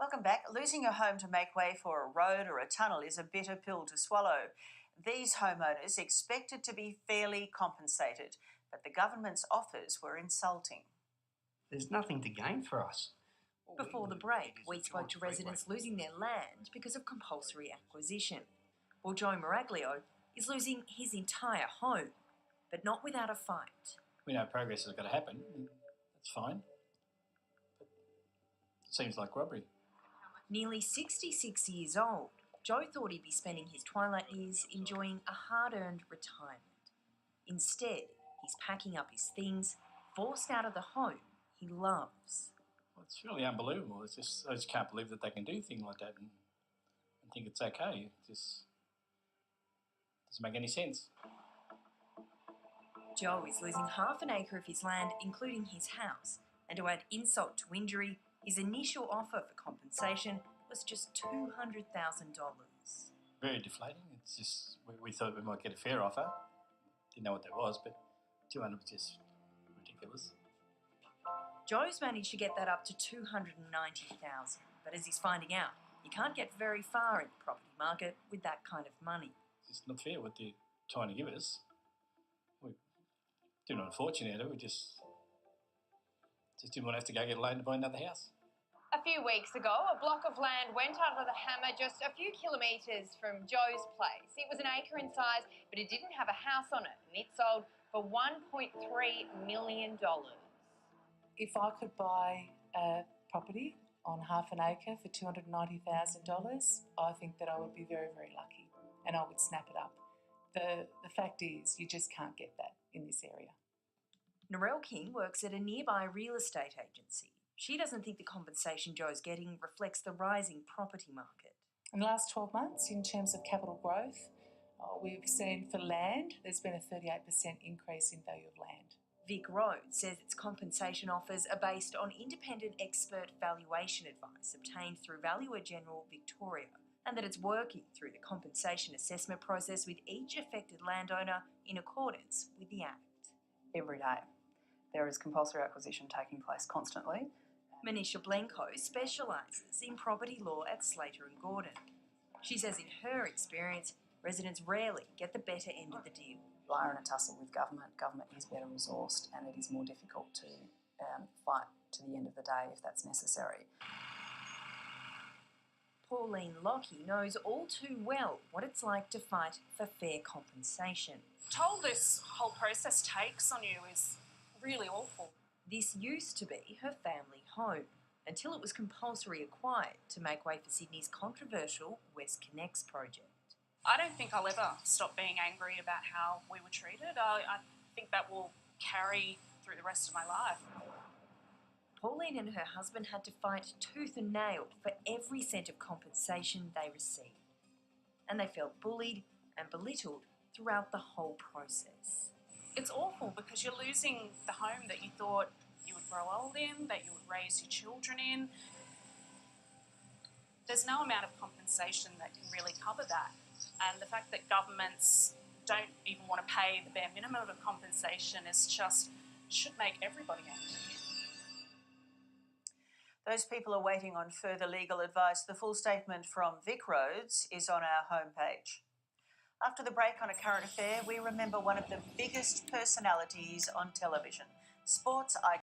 Welcome back. Losing your home to make way for a road or a tunnel is a bitter pill to swallow. These homeowners expected to be fairly compensated, but the government's offers were insulting. There's nothing to gain for us. Before the break, we spoke to residents losing their land because of compulsory acquisition. Well, Joe Maraglio is losing his entire home, but not without a fight. We know progress has got to happen. That's fine. But it seems like robbery. Nearly 66 years old, Joe thought he'd be spending his twilight years enjoying a hard-earned retirement. Instead, he's packing up his things, forced out of the home he loves. Well, it's really unbelievable. I just can't believe that they can do things like that and think it's okay. It just doesn't make any sense. Joe is losing half an acre of his land, including his house, and to add insult to injury, his initial offer for compensation was just $200,000. Very deflating. It's just we thought we might get a fair offer. Didn't know what that was, but 200 was just ridiculous. Joe's managed to get that up to $290,000, but as he's finding out, you can't get very far in the property market with that kind of money. It's not fair what they're trying to give us. We do not unfortunate it. We just didn't want to have to go get a loan to buy another house. A few weeks ago, a block of land went under the hammer just a few kilometres from Joe's place. It was an acre in size, but it didn't have a house on it, and it sold for $1.3 million. If I could buy a property on half an acre for $290,000, I think that I would be very, very lucky and I would snap it up. The fact is, you just can't get that in this area. Narelle King works at a nearby real estate agency. She doesn't think the compensation Joe's getting reflects the rising property market. In the last 12 months, in terms of capital growth, we've seen for land, there's been a 38% increase in value of land. Vic Rhodes says its compensation offers are based on independent expert valuation advice obtained through Valuer General Victoria, and that it's working through the compensation assessment process with each affected landowner in accordance with the Act. Every day there is compulsory acquisition taking place constantly. Manisha Blenko specialises in property law at Slater and Gordon. She says in her experience, residents rarely get the better end of the deal. You are in a tussle with government. Government is better resourced and it is more difficult to fight to the end of the day if that's necessary. Pauline Lockie knows all too well what it's like to fight for fair compensation. Toll this whole process takes on you is really awful. This used to be her family home until it was compulsory acquired to make way for Sydney's controversial WestCONnex project. I don't think I'll ever stop being angry about how we were treated. I think that will carry through the rest of my life. Pauline and her husband had to fight tooth and nail for every cent of compensation they received. And they felt bullied and belittled throughout the whole process. It's awful because you're losing the home that you thought you would grow old in, that you would raise your children in. There's no amount of compensation that can really cover that. And the fact that governments don't even want to pay the bare minimum of compensation should make everybody angry. Those people are waiting on further legal advice. The full statement from Vic Rhodes is on our homepage. After the break on A Current Affair, we remember one of the biggest personalities on television, sports icon